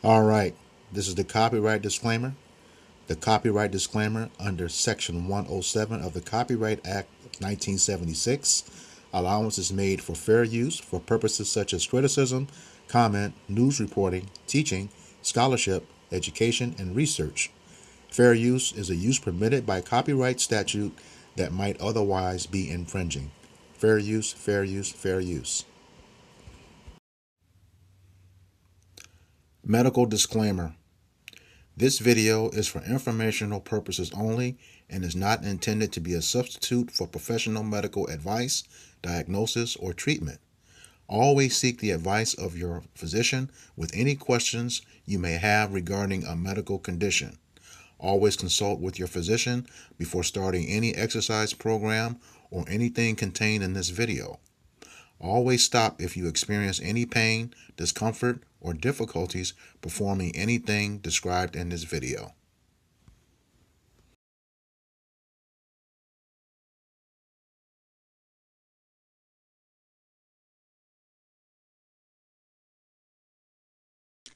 All right, this is the copyright disclaimer. The copyright disclaimer under Section 107 of the Copyright Act of 1976. Allowance is made for fair use for purposes such as criticism, comment, news reporting, teaching, scholarship, education, and research. Fair use is a use permitted by copyright statute that might otherwise be infringing. Fair use, fair use, fair use. Medical disclaimer. This video is for informational purposes only and is not intended to be a substitute for professional medical advice, diagnosis, or treatment. Always seek the advice of your physician with any questions you may have regarding a medical condition. Always consult with your physician before starting any exercise program or anything contained in this video. Always stop if you experience any pain, discomfort, or difficulties performing anything described in this video.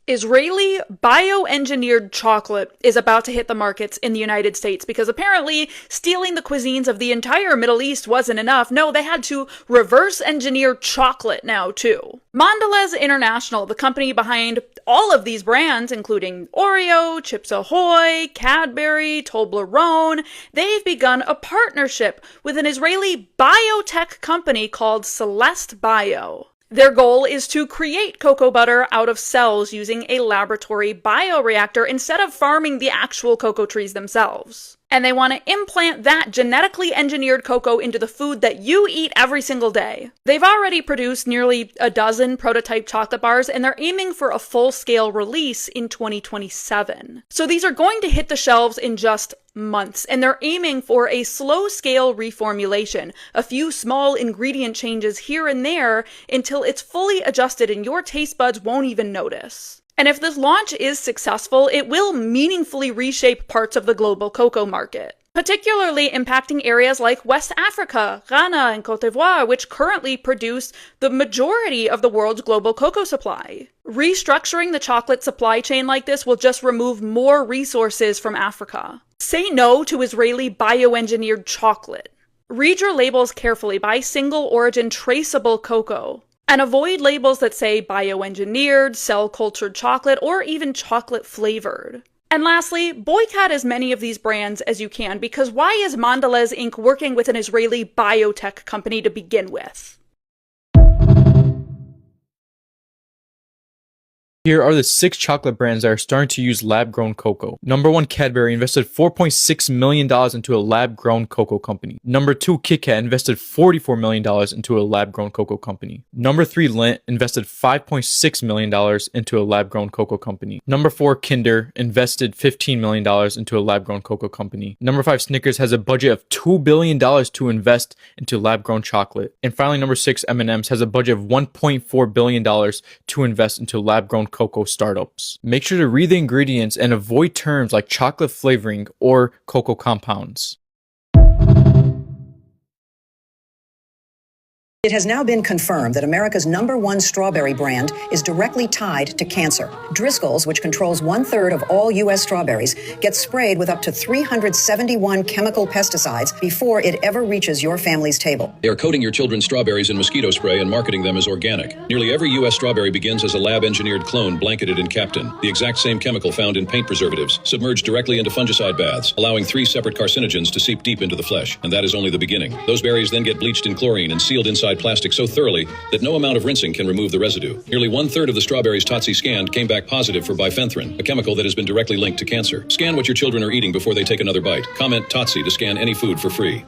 Israeli bioengineered chocolate is about to hit the markets in the United States because apparently stealing the cuisines of the entire Middle East wasn't enough. No, they had to reverse engineer chocolate now too. Mondelez International, the company behind all of these brands, including Oreo, Chips Ahoy, Cadbury, Toblerone, they've begun a partnership with an Israeli biotech company called Celeste Bio. Their goal is to create cocoa butter out of cells using a laboratory bioreactor instead of farming the actual cocoa trees themselves. And they want to implant that genetically engineered cocoa into the food that you eat every single day. They've already produced nearly a dozen prototype chocolate bars, and they're aiming for a full-scale release in 2027. So these are going to hit the shelves in just months, and they're aiming for a slow-scale reformulation, a few small ingredient changes here and there until it's fully adjusted and your taste buds won't even notice. And if this launch is successful, it will meaningfully reshape parts of the global cocoa market, particularly impacting areas like West Africa, Ghana, and Cote d'Ivoire, which currently produce the majority of the world's global cocoa supply. Restructuring the chocolate supply chain like this will just remove more resources from Africa. Say no to Israeli bioengineered chocolate. Read your labels carefully. Buy single-origin traceable cocoa. And avoid labels that say bioengineered, cell-cultured chocolate, or even chocolate-flavored. And lastly, boycott as many of these brands as you can, because why is Mondelez Inc. working with an Israeli biotech company to begin with? Here are the 6 chocolate brands that are starting to use lab-grown cocoa. Number 1, Cadbury invested $4.6 million into a lab-grown cocoa company. Number 2, Kit Kat invested $44 million into a lab-grown cocoa company. Number 3, Lindt invested $5.6 million into a lab-grown cocoa company. Number 4, Kinder invested $15 million into a lab-grown cocoa company. Number 5, Snickers has a budget of $2 billion to invest into lab-grown chocolate. And finally, number 6, M&M's has a budget of $1.4 billion to invest into lab-grown cocoa startups. Make sure to read the ingredients and avoid terms like chocolate flavoring or cocoa compounds. It has now been confirmed that America's #1 strawberry brand is directly tied to cancer. Driscoll's, which controls 1/3 of all U.S. strawberries, gets sprayed with up to 371 chemical pesticides before it ever reaches your family's table. They are coating your children's strawberries in mosquito spray and marketing them as organic. Nearly every U.S. strawberry begins as a lab-engineered clone blanketed in Captain, the exact same chemical found in paint preservatives, submerged directly into fungicide baths, allowing 3 separate carcinogens to seep deep into the flesh. And that is only the beginning. Those berries then get bleached in chlorine and sealed inside plastic so thoroughly that no amount of rinsing can remove the residue. Nearly 1/3 of the strawberries Totsie scanned came back positive for bifenthrin, a chemical that has been directly linked to cancer. Scan what your children are eating before they take another bite. Comment Totsie to scan any food for free.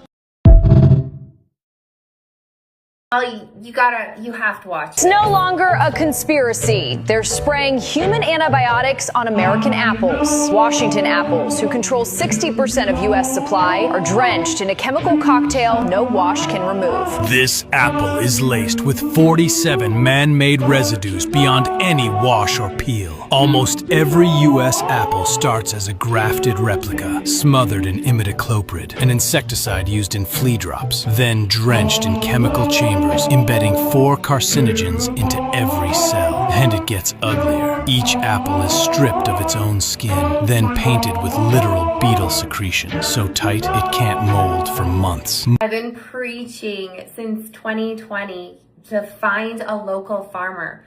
You have to watch. It's no longer a conspiracy. They're spraying human antibiotics on American apples. Washington apples, who control 60% of U.S. supply, are drenched in a chemical cocktail no wash can remove. This apple is laced with 47 man-made residues beyond any wash or peel. Almost every U.S. apple starts as a grafted replica, smothered in imidacloprid, an insecticide used in flea drops, then drenched in chemical chambers chambers, embedding 4 carcinogens into every cell. And it gets uglier. Each apple is stripped of its own skin, then painted with literal beetle secretion, so tight it can't mold for months. I've been preaching since 2020 to find a local farmer.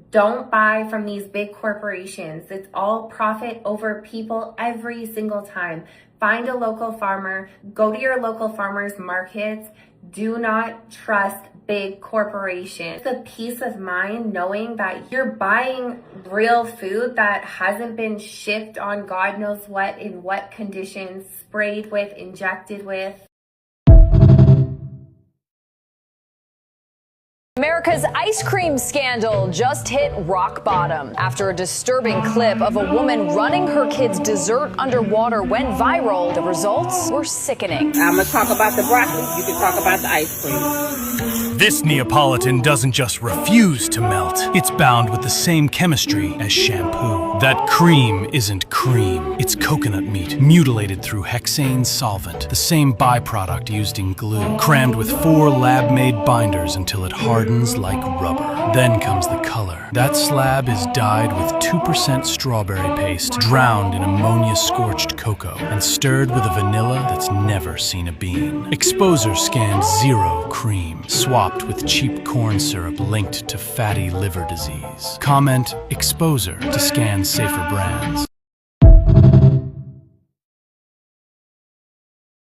Don't buy from these big corporations. It's all profit over people every single time. Find a local farmer. Go to your local farmers markets. Do not trust big corporations. The peace of mind knowing that you're buying real food that hasn't been shipped on God knows what, in what conditions, sprayed with, injected with. America's ice cream scandal just hit rock bottom after a disturbing clip of a woman running her kid's dessert underwater went viral. The results were sickening. I'm going to talk about the broccoli. You can talk about the ice cream. This Neapolitan doesn't just refuse to melt. It's bound with the same chemistry as shampoo. That cream isn't cream. It's coconut meat, mutilated through hexane solvent, the same byproduct used in glue, crammed with 4 lab-made binders until it hardens like rubber. Then comes the color. That slab is dyed with 2% strawberry paste, drowned in ammonia-scorched cocoa, and stirred with a vanilla that's never seen a bean. Exposure scanned 0 cream, swapped with cheap corn syrup linked to fatty liver disease. Comment Exposure to scan safer brands.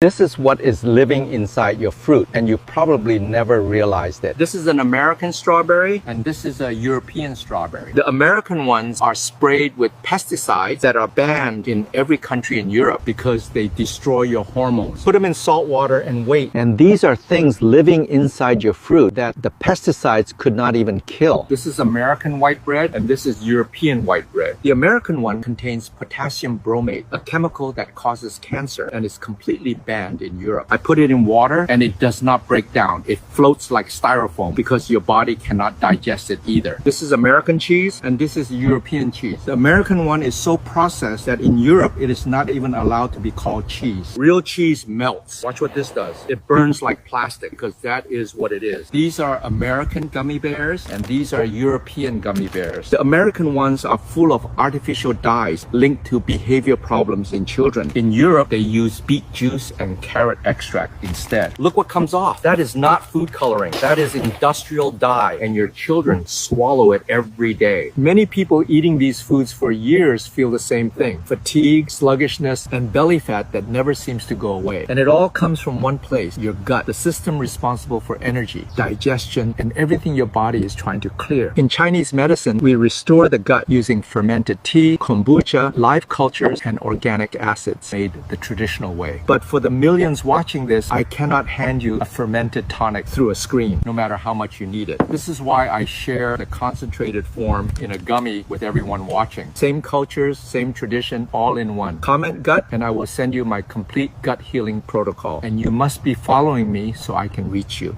This is what is living inside your fruit, and you probably never realized it. This is an American strawberry, and this is a European strawberry. The American ones are sprayed with pesticides that are banned in every country in Europe because they destroy your hormones. Put them in salt water and wait. And these are things living inside your fruit that the pesticides could not even kill. This is American white bread, and this is European white bread. The American one contains potassium bromate, a chemical that causes cancer and is completely banned in Europe. I put it in water and it does not break down. It floats like styrofoam because your body cannot digest it either. This is American cheese and this is European cheese. The American one is so processed that in Europe it is not even allowed to be called cheese. Real cheese melts. Watch what this does. It burns like plastic because that is what it is. These are American gummy bears and these are European gummy bears. The American ones are full of artificial dyes linked to behavior problems in children. In Europe, they use beet juice and carrot extract instead. Look what comes off. That is not food coloring. That is industrial dye, and your children swallow it every day. Many people eating these foods for years feel the same thing. Fatigue, sluggishness, and belly fat that never seems to go away. And it all comes from one place, your gut, the system responsible for energy, digestion, and everything your body is trying to clear. In Chinese medicine, we restore the gut using fermented tea, kombucha, live cultures, and organic acids made the traditional way. But for the millions watching this, I cannot hand you a fermented tonic through a screen, no matter how much you need it. This is why I share the concentrated form in a gummy with everyone watching. Same cultures, same tradition, all in one. Comment gut and I will send you my complete gut healing protocol. And you must be following me so I can reach you.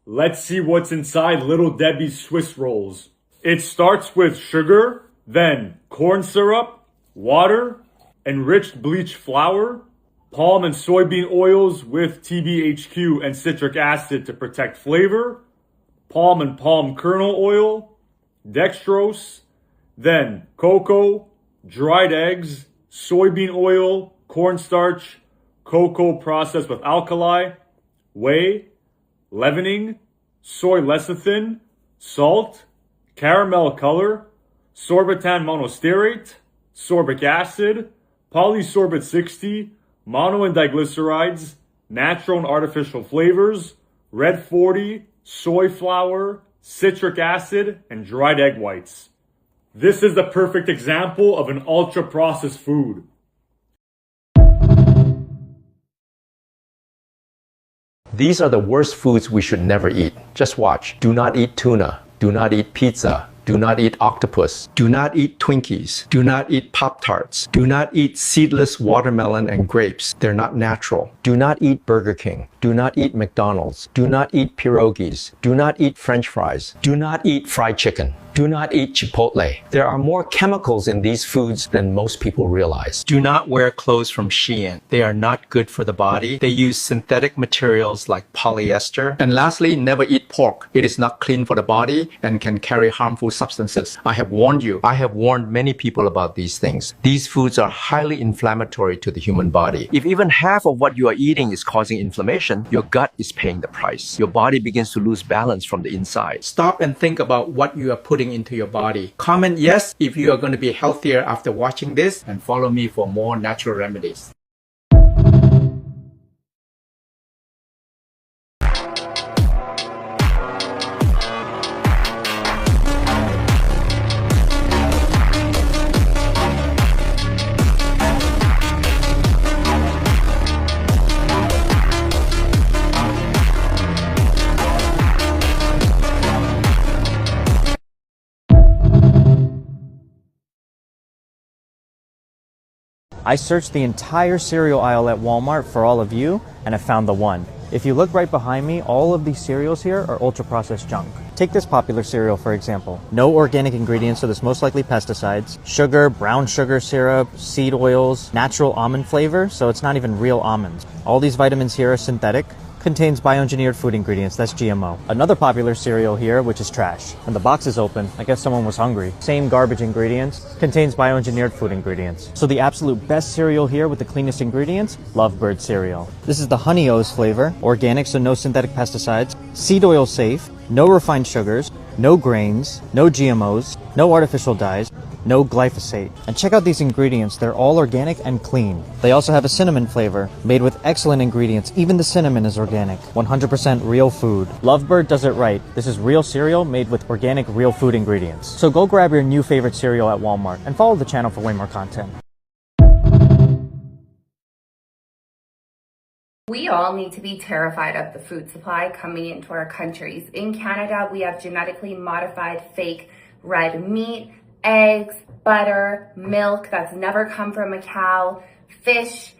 Let's see what's inside Little Debbie's Swiss rolls. It starts with sugar, then corn syrup, water, enriched bleached flour, palm and soybean oils with TBHQ and citric acid to protect flavor, palm and palm kernel oil, dextrose, then cocoa, dried eggs, soybean oil, cornstarch, cocoa processed with alkali, whey, leavening, soy lecithin, salt, caramel color, sorbitan monostearate, sorbic acid, polysorbate 60, mono and diglycerides, natural and artificial flavors, red 40, soy flour, citric acid, and dried egg whites. This is the perfect example of an ultra-processed food. These are the worst foods we should never eat. Just watch. Do not eat tuna. Do not eat pizza. Do not eat octopus. Do not eat Twinkies. Do not eat Pop-Tarts. Do not eat seedless watermelon and grapes. They're not natural. Do not eat Burger King. Do not eat McDonald's. Do not eat pierogies. Do not eat French fries. Do not eat fried chicken. Do not eat Chipotle. There are more chemicals in these foods than most people realize. Do not wear clothes from Shein. They are not good for the body. They use synthetic materials like polyester. And lastly, never eat pork. It is not clean for the body and can carry harmful substances. I have warned you. I have warned many people about these things. These foods are highly inflammatory to the human body. If even half of what you are eating is causing inflammation, your gut is paying the price. Your body begins to lose balance from the inside. Stop and think about what you are putting into your body. Comment yes if you are going to be healthier after watching this, and follow me for more natural remedies. I searched the entire cereal aisle at Walmart for all of you, and I found the one. If you look right behind me, all of these cereals here are ultra-processed junk. Take this popular cereal, for example. No organic ingredients, so there's most likely pesticides. Sugar, brown sugar syrup, seed oils, natural almond flavor, so it's not even real almonds. All these vitamins here are synthetic. Contains bioengineered food ingredients, that's GMO. Another popular cereal here, which is trash. And the box is open, I guess someone was hungry. Same garbage ingredients, contains bioengineered food ingredients. So the absolute best cereal here with the cleanest ingredients, Lovebird cereal. This is the Honey O's flavor, organic so no synthetic pesticides, seed oil safe, no refined sugars, no grains, no GMOs, no artificial dyes, no glyphosate. And check out these ingredients, they're all organic and clean. They also have a cinnamon flavor, made with excellent ingredients. Even the cinnamon is organic. 100% real food. Lovebird does it right. This is real cereal made with organic, real food ingredients. So go grab your new favorite cereal at Walmart and follow the channel for way more content. We all need to be terrified of the food supply coming into our countries. In Canada, we have genetically modified fake red meat, eggs, butter, milk that's never come from a cow, fish,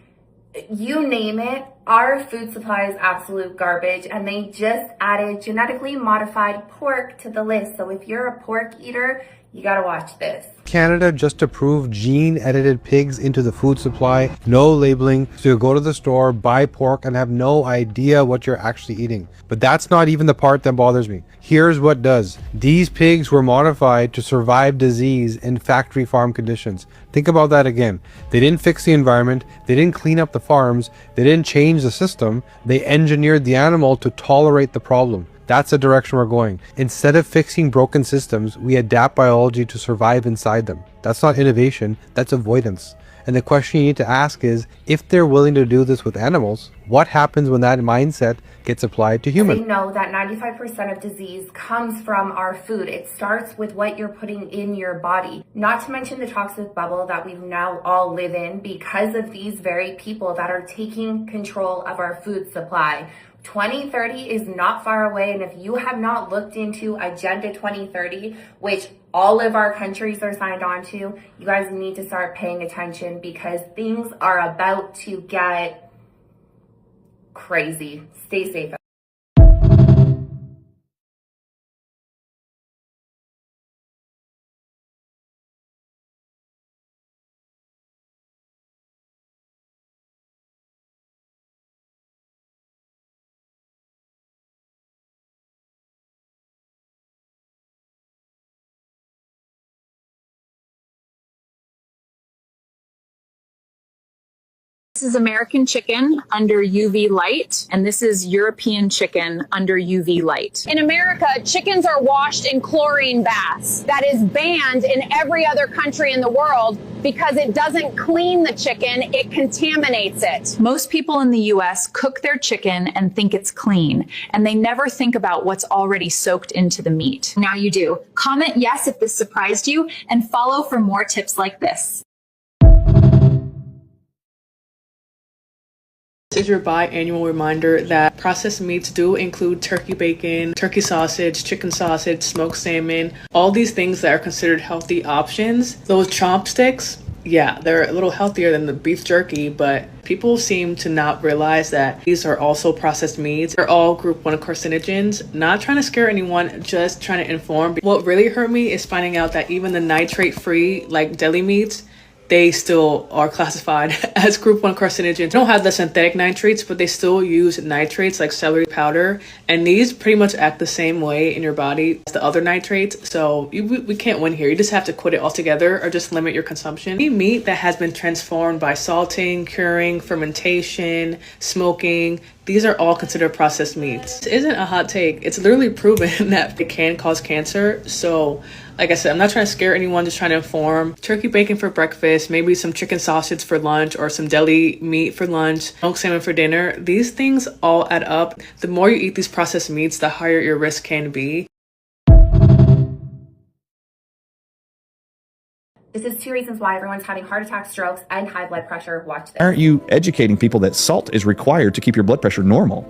you name it. Our food supply is absolute garbage, and they just added genetically modified pork to the list. So if you're a pork eater, you gotta watch this. Canada just approved gene-edited pigs into the food supply, no labeling, so you go to the store, buy pork, and have no idea what you're actually eating. But that's not even the part that bothers me. Here's what does. These pigs were modified to survive disease in factory farm conditions. Think about that again. They didn't fix the environment, they didn't clean up the farms, they didn't change the system, they engineered the animal to tolerate the problem. That's the direction we're going. Instead of fixing broken systems, we adapt biology to survive inside them. That's not innovation, that's avoidance. And the question you need to ask is, if they're willing to do this with animals, what happens when that mindset gets applied to humans? We know that 95% of disease comes from our food. It starts with what you're putting in your body. Not to mention the toxic bubble that we now all live in because of these very people that are taking control of our food supply. 2030 is not far away, and if you have not looked into Agenda 2030, which all of our countries are signed on to, you guys need to start paying attention because things are about to get crazy. Stay safe. This is American chicken under UV light, and this is European chicken under UV light. In America, chickens are washed in chlorine baths. That is banned in every other country in the world because it doesn't clean the chicken, it contaminates it. Most people in the US cook their chicken and think it's clean, and they never think about what's already soaked into the meat. Now you do. Comment yes if this surprised you, and follow for more tips like this. This is your biannual reminder that processed meats do include turkey bacon, turkey sausage, chicken sausage, smoked salmon, all these things that are considered healthy options. Those chopsticks Yeah, they're a little healthier than the beef jerky, but people seem to not realize that these are also processed meats. They're all group 1 carcinogens. Not trying to scare anyone, just trying to inform. What really hurt me is finding out that even the nitrate-free, like deli meats, they still are classified as group 1 carcinogens. They don't have the synthetic nitrates, but they still use nitrates like celery powder. And these pretty much act the same way in your body as the other nitrates. So we can't win here. You just have to quit it altogether or just limit your consumption. Any meat that has been transformed by salting, curing, fermentation, smoking, these are all considered processed meats. This isn't a hot take. It's literally proven that it can cause cancer. So like I said, I'm not trying to scare anyone, just trying to inform. Turkey bacon for breakfast, maybe some chicken sausage for lunch or some deli meat for lunch, smoked salmon for dinner. These things all add up. The more you eat these processed meats, the higher your risk can be. This is 2 reasons why everyone's having heart attacks, strokes, and high blood pressure. Watch this. Aren't you educating people that salt is required to keep your blood pressure normal?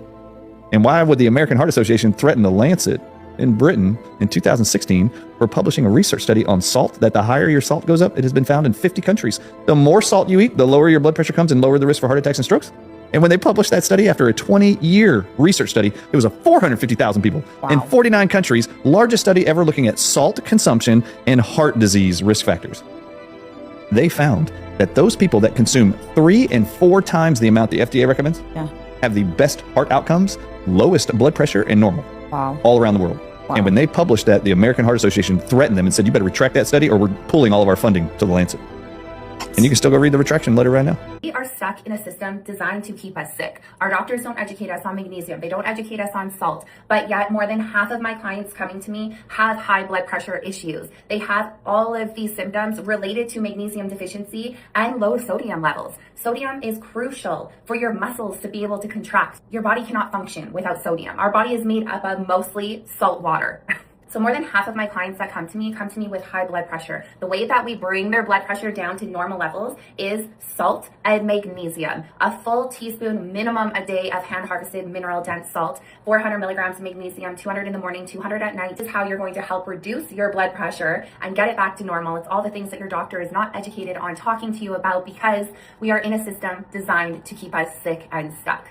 And why would the American Heart Association threaten The Lancet in Britain in 2016 for publishing a research study on salt, that the higher your salt goes up, it has been found in 50 countries. The more salt you eat, the lower your blood pressure comes and lower the risk for heart attacks and strokes. And when they published that study after a 20-year research study, it was 450,000 people in 49 countries, largest study ever looking at salt consumption and heart disease risk factors. They found that those people that consume 3 and 4 times the amount the FDA recommends have the best heart outcomes, lowest blood pressure, and normal. Wow. All around the world. Wow. And when they published that, the American Heart Association threatened them and said, you better retract that study or we're pulling all of our funding to The Lancet. And you can still go read the retraction letter right now. We are stuck in a system designed to keep us sick. Our doctors don't educate us on magnesium. They don't educate us on salt. But yet more than half of my clients coming to me have high blood pressure issues. They have all of these symptoms related to magnesium deficiency and low sodium levels. Sodium is crucial for your muscles to be able to contract. Your body cannot function without sodium. Our body is made up of mostly salt water. So more than half of my clients that come to me with high blood pressure. The way that we bring their blood pressure down to normal levels is salt and magnesium. A full teaspoon minimum a day of hand-harvested mineral-dense salt, 400 milligrams of magnesium, 200 in the morning, 200 at night. This is how you're going to help reduce your blood pressure and get it back to normal. It's all the things that your doctor is not educated on talking to you about because we are in a system designed to keep us sick and stuck.